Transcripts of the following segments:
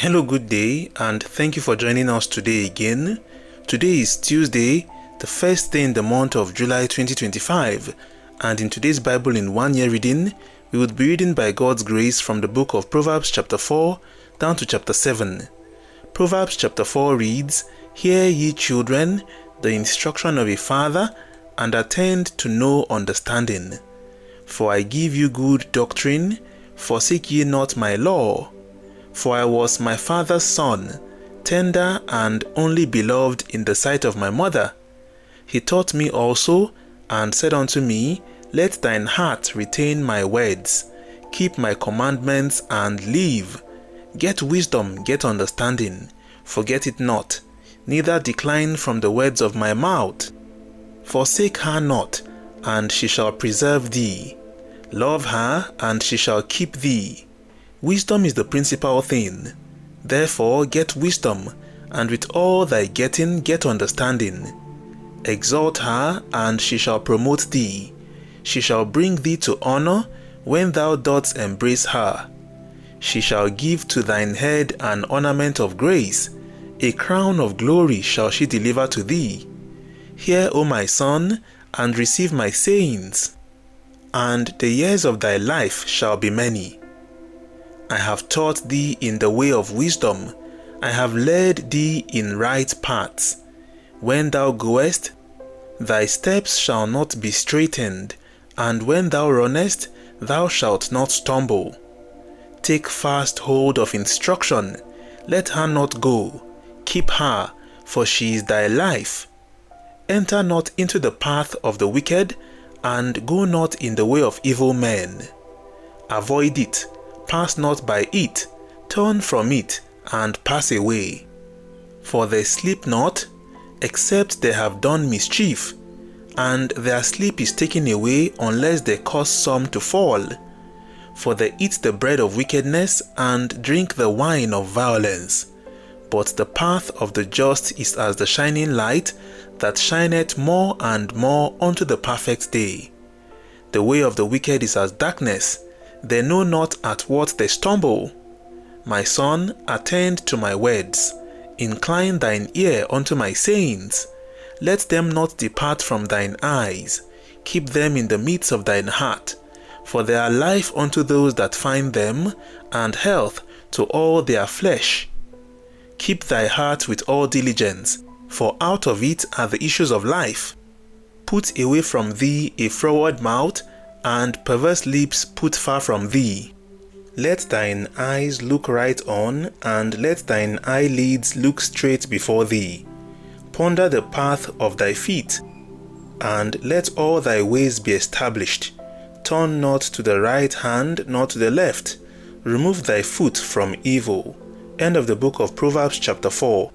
Hello, good day, and thank you for joining us today again. Today is Tuesday, the first day in the month of July 2025, and in today's Bible in 1 year reading, we would be reading by God's grace from the book of Proverbs chapter 4 down to chapter 7. Proverbs chapter 4 reads, "Hear ye children, the instruction of a father, and attend to know understanding. For I give you good doctrine, forsake ye not my law. For I was my father's son, tender and only beloved in the sight of my mother. He taught me also, and said unto me, Let thine heart retain my words, keep my commandments and live. Get wisdom, get understanding, forget it not, neither decline from the words of my mouth. Forsake her not, and she shall preserve thee. Love her, and she shall keep thee. Wisdom is the principal thing. Therefore get wisdom, and with all thy getting get understanding. Exalt her, and she shall promote thee. She shall bring thee to honor when thou dost embrace her. She shall give to thine head an ornament of grace, a crown of glory shall she deliver to thee. Hear, O my son, and receive my sayings, and the years of thy life shall be many. I have taught thee in the way of wisdom, I have led thee in right paths. When thou goest, thy steps shall not be straitened, and when thou runnest, thou shalt not stumble. Take fast hold of instruction, let her not go, keep her, for she is thy life. Enter not into the path of the wicked, and go not in the way of evil men. Avoid it, pass not by it, turn from it, and pass away. For they sleep not, except they have done mischief, and their sleep is taken away unless they cause some to fall. For they eat the bread of wickedness, and drink the wine of violence. But the path of the just is as the shining light, that shineth more and more unto the perfect day. The way of the wicked is as darkness, they know not at what they stumble. My son, attend to my words, incline thine ear unto my sayings. Let them not depart from thine eyes, keep them in the midst of thine heart, for they are life unto those that find them, and health to all their flesh. Keep thy heart with all diligence, for out of it are the issues of life. Put away from thee a froward mouth, and perverse lips put far from thee. Let thine eyes look right on, and let thine eyelids look straight before thee. Ponder the path of thy feet, and let all thy ways be established. Turn not to the right hand, nor to the left. Remove thy foot from evil. End of the book of Proverbs chapter 4.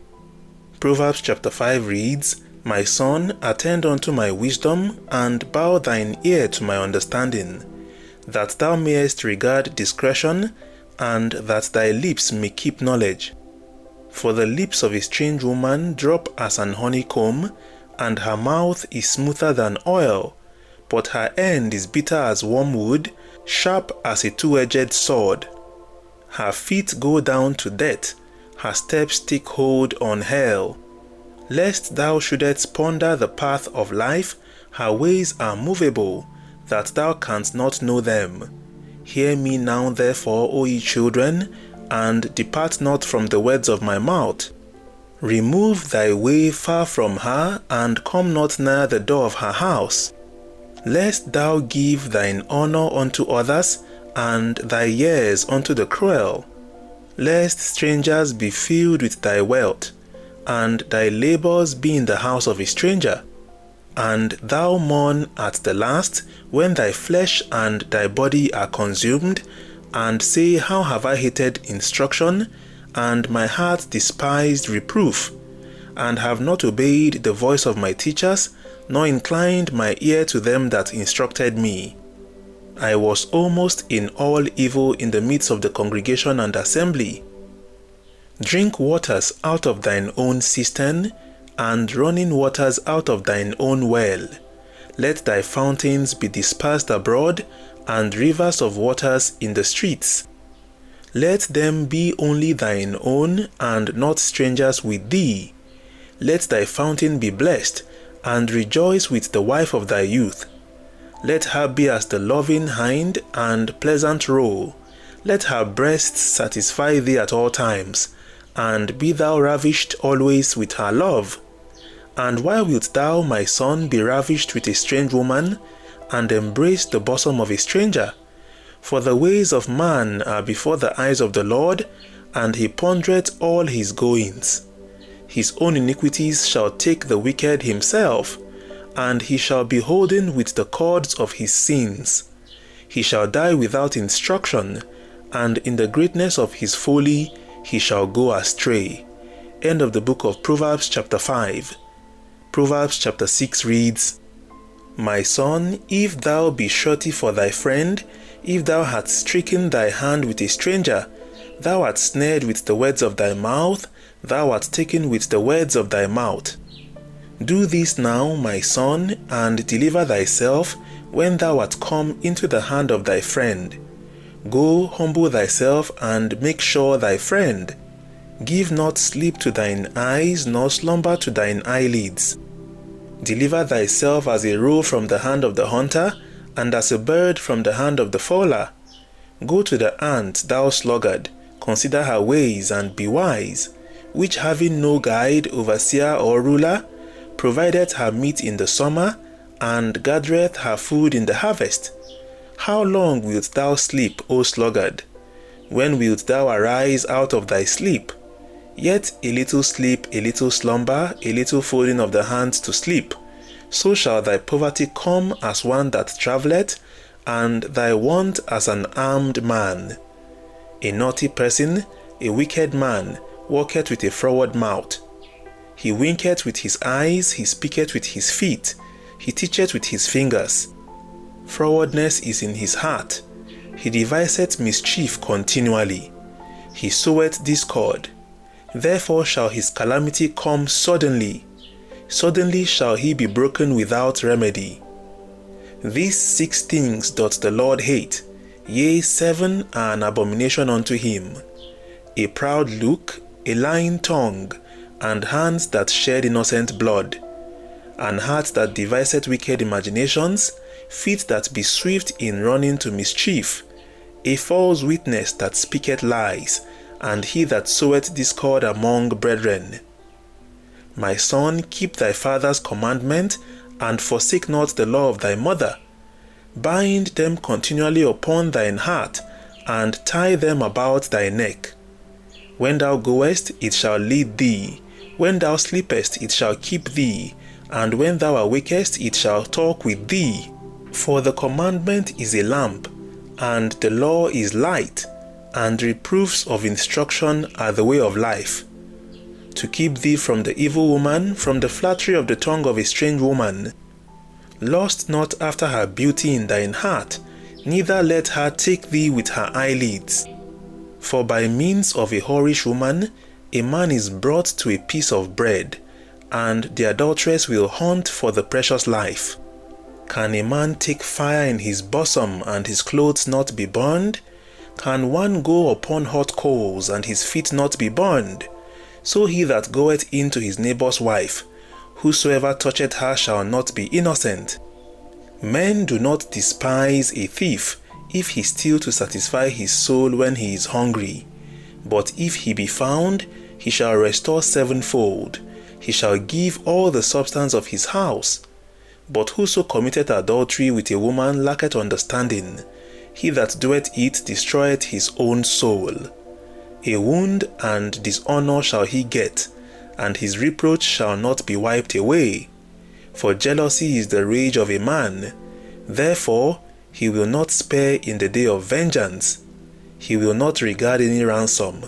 Proverbs chapter 5 reads, My son, attend unto my wisdom, and bow thine ear to my understanding, that thou mayest regard discretion, and that thy lips may keep knowledge. For the lips of a strange woman drop as an honeycomb, and her mouth is smoother than oil, but her end is bitter as wormwood, sharp as a two-edged sword. Her feet go down to death, her steps take hold on hell. Lest thou shouldest ponder the path of life, her ways are movable, that thou canst not know them. Hear me now therefore, O ye children, and depart not from the words of my mouth. Remove thy way far from her, and come not near the door of her house. Lest thou give thine honor unto others, and thy years unto the cruel. Lest strangers be filled with thy wealth, and thy labors be in the house of a stranger. And thou mourn at the last, when thy flesh and thy body are consumed, and say, How have I hated instruction, and my heart despised reproof, and have not obeyed the voice of my teachers, nor inclined my ear to them that instructed me. I was almost in all evil in the midst of the congregation and assembly. Drink waters out of thine own cistern, and running waters out of thine own well. Let thy fountains be dispersed abroad, and rivers of waters in the streets. Let them be only thine own, and not strangers with thee. Let thy fountain be blessed, and rejoice with the wife of thy youth. Let her be as the loving hind and pleasant roe. Let her breasts satisfy thee at all times, and be thou ravished always with her love. And why wilt thou, my son, be ravished with a strange woman, and embrace the bosom of a stranger? For the ways of man are before the eyes of the Lord, and he pondereth all his goings. His own iniquities shall take the wicked himself, and he shall be holden with the cords of his sins. He shall die without instruction, and in the greatness of his folly he shall go astray. End of the book of Proverbs chapter 5. Proverbs chapter 6 reads, My son, if thou be surety for thy friend, if thou hast stricken thy hand with a stranger, thou art snared with the words of thy mouth, thou art taken with the words of thy mouth. Do this now, my son, and deliver thyself when thou art come into the hand of thy friend. Go, humble thyself, and make sure thy friend. Give not sleep to thine eyes, nor slumber to thine eyelids. Deliver thyself as a roe from the hand of the hunter, and as a bird from the hand of the fowler. Go to the ant, thou sluggard, consider her ways, and be wise, which having no guide, overseer, or ruler, provideth her meat in the summer, and gathereth her food in the harvest. How long wilt thou sleep, O sluggard? When wilt thou arise out of thy sleep? Yet a little sleep, a little slumber, a little folding of the hands to sleep. So shall thy poverty come as one that travelleth, and thy want as an armed man. A naughty person, a wicked man, walketh with a froward mouth. He winketh with his eyes, he speaketh with his feet, he teacheth with his fingers. Frowardness is in his heart. He deviseth mischief continually. He soweth discord. Therefore shall his calamity come suddenly. Suddenly shall he be broken without remedy. These 6 things doth the Lord hate, yea, 7 are an abomination unto him: a proud look, a lying tongue, and hands that shed innocent blood, an heart that deviseth wicked imaginations, feet that be swift in running to mischief, a false witness that speaketh lies, and he that soweth discord among brethren. My son, keep thy father's commandment, and forsake not the law of thy mother. Bind them continually upon thine heart, and tie them about thy neck. When thou goest, it shall lead thee. When thou sleepest, it shall keep thee. And when thou awakest, it shall talk with thee. For the commandment is a lamp, and the law is light, and reproofs of instruction are the way of life. To keep thee from the evil woman, from the flattery of the tongue of a strange woman. Lust not after her beauty in thine heart, neither let her take thee with her eyelids. For by means of a whorish woman, a man is brought to a piece of bread, and the adulteress will hunt for the precious life. Can a man take fire in his bosom, and his clothes not be burned? Can one go upon hot coals, and his feet not be burned? So he that goeth into his neighbor's wife, whosoever toucheth her shall not be innocent. Men do not despise a thief, if he steal to satisfy his soul when he is hungry. But if he be found, he shall restore sevenfold. He shall give all the substance of his house. But whoso committeth adultery with a woman lacketh understanding. He that doeth it destroyeth his own soul. A wound and dishonor shall he get, and his reproach shall not be wiped away. For jealousy is the rage of a man. Therefore he will not spare in the day of vengeance. He will not regard any ransom.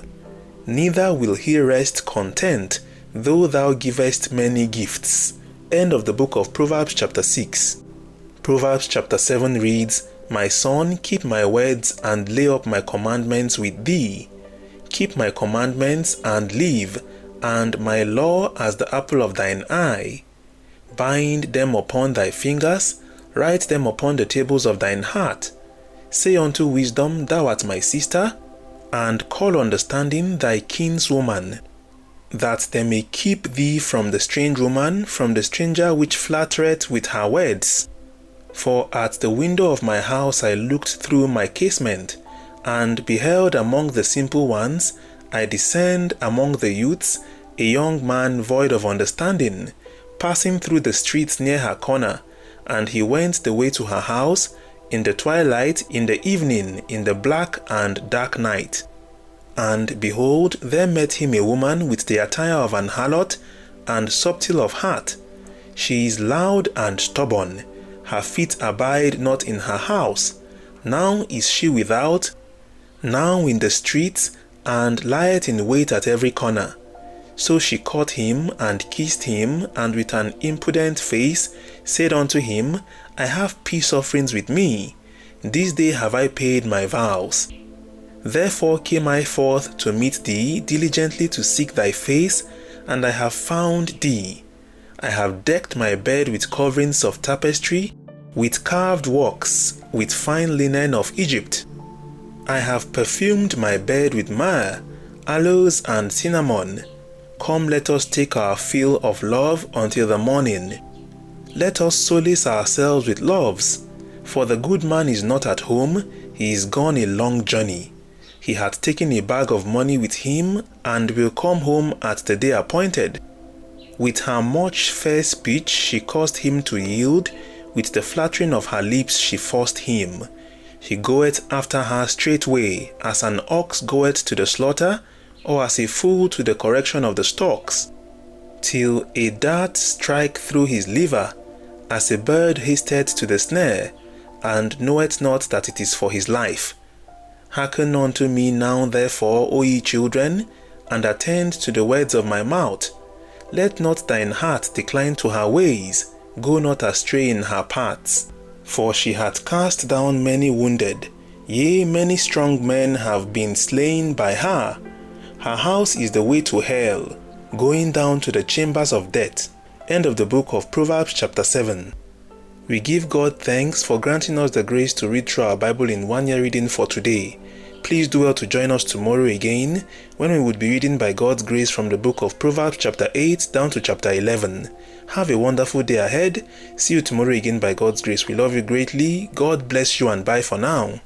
Neither will he rest content, though thou givest many gifts. End of the book of Proverbs chapter 6. Proverbs chapter 7 reads, My son, keep my words and lay up my commandments with thee. Keep my commandments and live, and my law as the apple of thine eye. Bind them upon thy fingers, write them upon the tables of thine heart. Say unto wisdom, Thou art my sister, and call understanding thy kinswoman, that they may keep thee from the strange woman, from the stranger which flattereth with her words. For at the window of my house I looked through my casement, and beheld among the simple ones, I discerned among the youths, a young man void of understanding, passing through the streets near her corner, and he went the way to her house, in the twilight, in the evening, in the black and dark night. And behold, there met him a woman with the attire of an harlot, and subtle of heart. She is loud and stubborn, her feet abide not in her house. Now is she without, now in the streets, and lieth in wait at every corner. So she caught him, and kissed him, and with an impudent face said unto him, I have peace offerings with me. This day have I paid my vows. Therefore came I forth to meet thee, diligently to seek thy face, and I have found thee. I have decked my bed with coverings of tapestry, with carved works, with fine linen of Egypt. I have perfumed my bed with myrrh, aloes, and cinnamon. Come, let us take our fill of love until the morning. Let us solace ourselves with loves. For the good man is not at home, he is gone a long journey. He hath taken a bag of money with him, and will come home at the day appointed. With her much fair speech she caused him to yield, with the flattering of her lips she forced him. He goeth after her straightway, as an ox goeth to the slaughter, or as a fool to the correction of the stocks, till a dart strike through his liver, as a bird hasteth to the snare, and knoweth not that it is for his life. Hearken unto me now therefore, O ye children, and attend to the words of my mouth. Let not thine heart decline to her ways, go not astray in her paths. For she hath cast down many wounded, yea, many strong men have been slain by her. Her house is the way to hell, going down to the chambers of death. End of the book of Proverbs chapter 7. We give God thanks for granting us the grace to read through our Bible in 1 year reading for today. Please do well to join us tomorrow again, when we would be reading by God's grace from the book of Proverbs chapter 8 down to chapter 11. Have a wonderful day ahead. See you tomorrow again by God's grace. We love you greatly. God bless you, and bye for now.